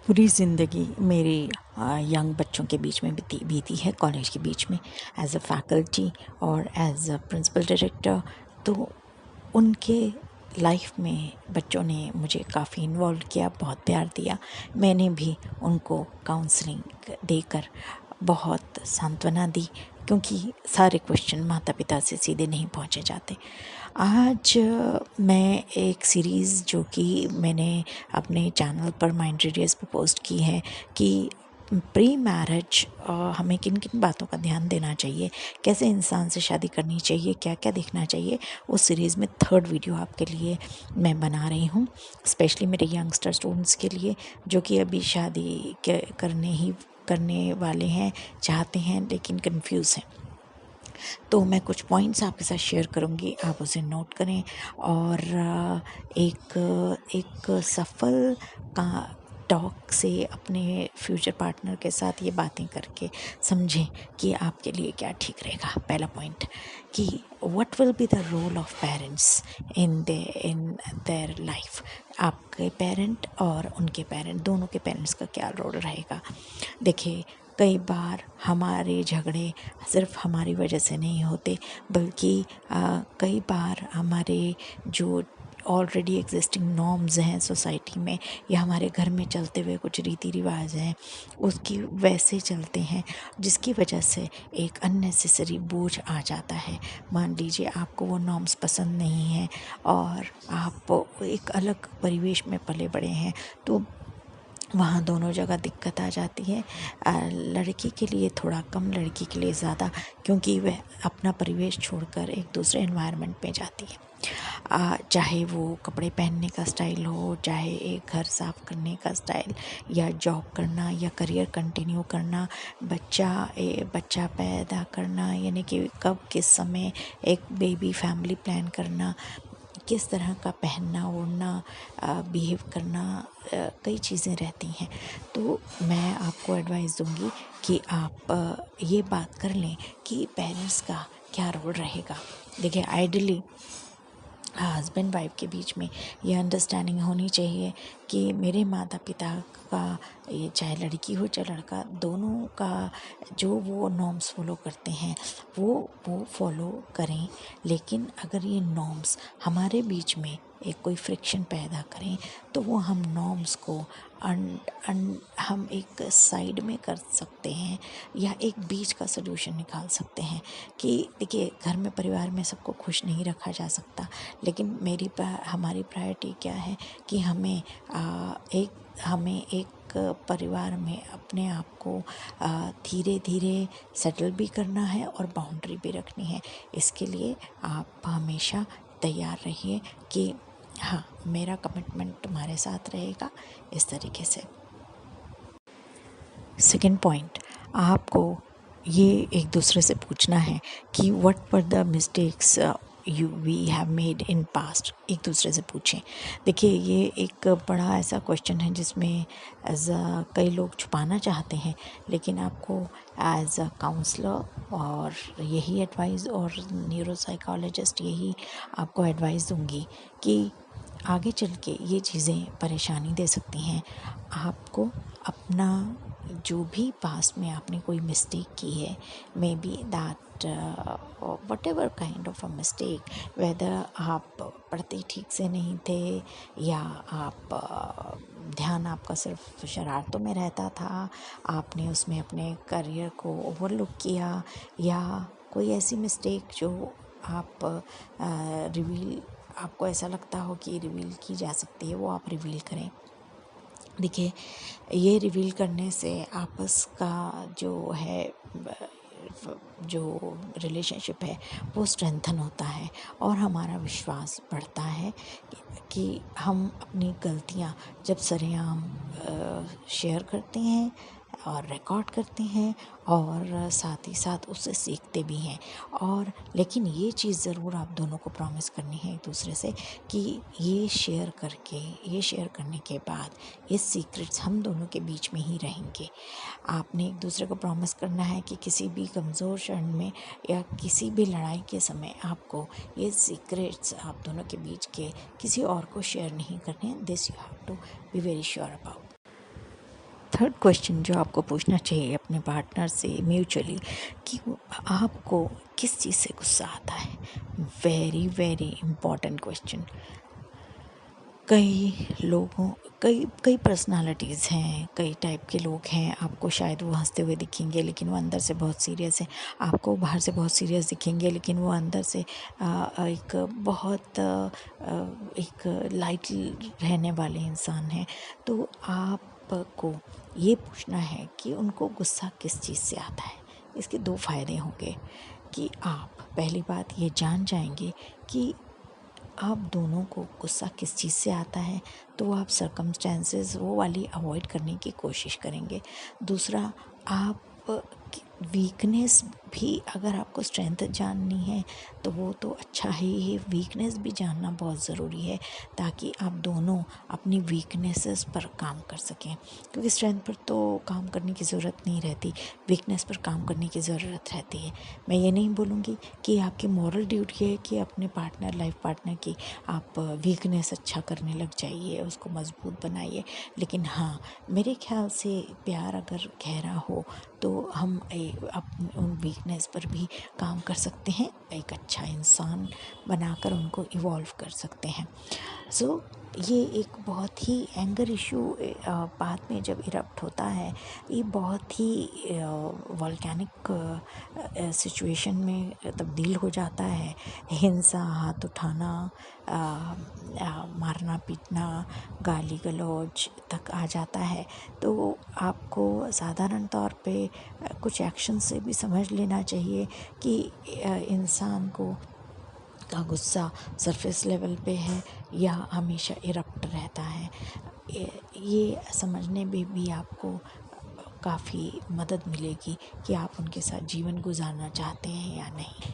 पूरी ज़िंदगी मेरी यंग बच्चों के बीच में बीती है, कॉलेज के बीच में एज़ अ फैकल्टी और एज़ अ प्रिंसिपल डायरेक्टर। तो उनके लाइफ में बच्चों ने मुझे काफ़ी इन्वॉल्व किया, बहुत प्यार दिया। मैंने भी उनको काउंसलिंग देकर बहुत सांत्वना दी, क्योंकि सारे क्वेश्चन माता पिता से सीधे नहीं पहुंचे जाते। आज मैं एक सीरीज़ जो कि मैंने अपने चैनल पर माइंड रीडर्स पे पोस्ट की है कि प्री मैरिज हमें किन किन बातों का ध्यान देना चाहिए, कैसे इंसान से शादी करनी चाहिए, क्या क्या देखना चाहिए, उस सीरीज़ में थर्ड वीडियो आपके लिए मैं बना रही हूँ, स्पेशली मेरे यंगस्टर स्टूडेंट्स के लिए जो कि अभी शादी करने वाले हैं, चाहते हैं लेकिन कंफ्यूज हैं। तो मैं कुछ पॉइंट्स आपके साथ शेयर करूँगी, आप उसे नोट करें और एक सफल का टॉक से अपने फ्यूचर पार्टनर के साथ ये बातें करके समझें कि आपके लिए क्या ठीक रहेगा। पहला पॉइंट कि what will be the role of parents in their life. आपके पेरेंट और उनके पेरेंट, दोनों के पेरेंट्स का क्या रोल रहेगा। देखिए, कई बार हमारे झगड़े सिर्फ हमारी वजह से नहीं होते, बल्कि कई बार हमारे जो ऑलरेडी एग्जिस्टिंग नॉर्म्स हैं सोसाइटी में या हमारे घर में चलते हुए कुछ रीति रिवाज हैं, उसकी वैसे चलते हैं जिसकी वजह से एक अननेसेसरी बोझ आ जाता है। मान लीजिए आपको वो नॉर्म्स पसंद नहीं हैं और आप एक अलग परिवेश में पले बड़े हैं, तो वहाँ दोनों जगह दिक्कत आ जाती है। लड़की के लिए थोड़ा कम, लड़की के लिए ज़्यादा, क्योंकि वह अपना परिवेश छोड़कर एक दूसरे एनवायरनमेंट में जाती है। चाहे वो कपड़े पहनने का स्टाइल हो, चाहे एक घर साफ करने का स्टाइल, या जॉब करना, या करियर कंटिन्यू करना, बच्चा पैदा करना, यानी कि कब किस समय एक बेबी फैमिली प्लान करना, किस तरह का पहनना ओढ़ना, बिहेव करना, कई चीज़ें रहती हैं। तो मैं आपको एडवाइस दूंगी कि आप ये बात कर लें कि पेरेंट्स का क्या रोल रहेगा। देखिए, आइडियली हस्बैंड वाइफ के बीच में ये अंडरस्टैंडिंग होनी चाहिए कि मेरे माता पिता का, ये चाहे लड़की हो चाहे लड़का, दोनों का जो वो नॉर्म्स फॉलो करते हैं वो फॉलो करें। लेकिन अगर ये नॉर्म्स हमारे बीच में एक कोई फ्रिक्शन पैदा करें, तो वो हम नॉर्म्स को हम एक साइड में कर सकते हैं या एक बीच का सलूशन निकाल सकते हैं। कि देखिए, घर में परिवार में सबको खुश नहीं रखा जा सकता, लेकिन हमारी प्रायोरिटी क्या है कि हमें एक परिवार में अपने आप को धीरे धीरे सेटल भी करना है और बाउंड्री भी रखनी है। इसके लिए आप हमेशा तैयार रहिए कि हाँ, मेरा कमिटमेंट तुम्हारे साथ रहेगा, इस तरीके से। सेकंड पॉइंट, आपको ये एक दूसरे से पूछना है कि what were the mistakes we have made in past. एक दूसरे से पूछें। देखिए, ये एक बड़ा ऐसा क्वेश्चन है जिसमें कई लोग छुपाना चाहते हैं, लेकिन आपको एज अ काउंसलर और यही एडवाइस, और न्यूरो साइकोलॉजिस्ट यही आपको एडवाइस दूंगी कि आगे चल के ये चीज़ें परेशानी दे सकती हैं आपको। अपना जो भी पास्ट में आपने कोई मिस्टेक की है, maybe that whatever kind of a mistake, whether आप पढ़ते ठीक से नहीं थे, या आप ध्यान आपका सिर्फ शरारतों में रहता था, आपने उसमें अपने करियर को ओवरलुक किया, या कोई ऐसी मिस्टेक जो आप रिवील आपको ऐसा लगता हो कि रिवील की जा सकती है, वो आप रिवील करें। देखिए, ये रिवील करने से आपस का जो रिलेशनशिप है वो स्ट्रेंथन होता है और हमारा विश्वास बढ़ता है कि हम अपनी गलतियाँ जब सरेआम शेयर करते हैं और रिकॉर्ड करते हैं, और साथ ही साथ उससे सीखते भी हैं। और लेकिन ये चीज़ ज़रूर आप दोनों को प्रॉमिस करनी है एक दूसरे से कि ये शेयर करने के बाद ये सीक्रेट्स हम दोनों के बीच में ही रहेंगे। आपने एक दूसरे को प्रॉमिस करना है कि किसी भी कमज़ोर क्षण में या किसी भी लड़ाई के समय आपको ये सीक्रेट्स आप दोनों के बीच के किसी और को शेयर नहीं करने हैं। This you have to be very sure about. Third question जो आपको पूछना चाहिए अपने पार्टनर से म्यूचुअली, कि आपको किस चीज़ से गुस्सा आता है। Very very important question. कई कई पर्सनालिटीज़ हैं, कई टाइप के लोग हैं। आपको शायद वो हंसते हुए दिखेंगे लेकिन वो अंदर से बहुत सीरियस हैं। आपको बाहर से बहुत सीरियस दिखेंगे लेकिन वो अंदर से एक बहुत एक लाइट रहने वाले इंसान हैं। तो आपको ये पूछना है कि उनको गुस्सा किस चीज़ से आता है। इसके दो फ़ायदे होंगे कि आप पहली बात ये जान जाएंगे कि आप दोनों को गुस्सा किस चीज़ से आता है, तो आप सर्कमस्टेंसेस वो वाली अवॉइड करने की कोशिश करेंगे। दूसरा, आप वीकनेस भी, अगर आपको स्ट्रेंथ जाननी है तो वो तो अच्छा ही वीकनेस भी जानना बहुत ज़रूरी है, ताकि आप दोनों अपनी वीकनेसेस पर काम कर सकें। क्योंकि स्ट्रेंथ पर तो काम करने की ज़रूरत नहीं रहती, वीकनेस पर काम करने की ज़रूरत रहती है। मैं ये नहीं बोलूँगी कि आपकी मॉरल ड्यूटी है कि अपने पार्टनर, लाइफ पार्टनर की आप वीकनेस अच्छा करने लग जाइए, उसको मजबूत बनाइए। लेकिन हाँ, मेरे ख्याल से प्यार अगर गहरा हो तो हम अपनी उन वीकनेस पर भी काम कर सकते हैं, एक अच्छा इंसान बनाकर उनको इवॉल्व कर सकते हैं। सो ये एक बहुत ही एंगर इशू बाद में जब इरप्ट होता है, ये बहुत ही वॉल्केनिक सिचुएशन में तब्दील हो जाता है। हिंसा, हाथ उठाना, मारना पीटना, गाली गलौज तक आ जाता है। तो आपको साधारण तौर पे कुछ एक्शन से भी समझ लेना चाहिए कि इंसान को का गुस्सा सरफेस लेवल पे है या हमेशा इरप्ट रहता है। ये समझने में भी आपको काफ़ी मदद मिलेगी कि आप उनके साथ जीवन गुजारना चाहते हैं या नहीं।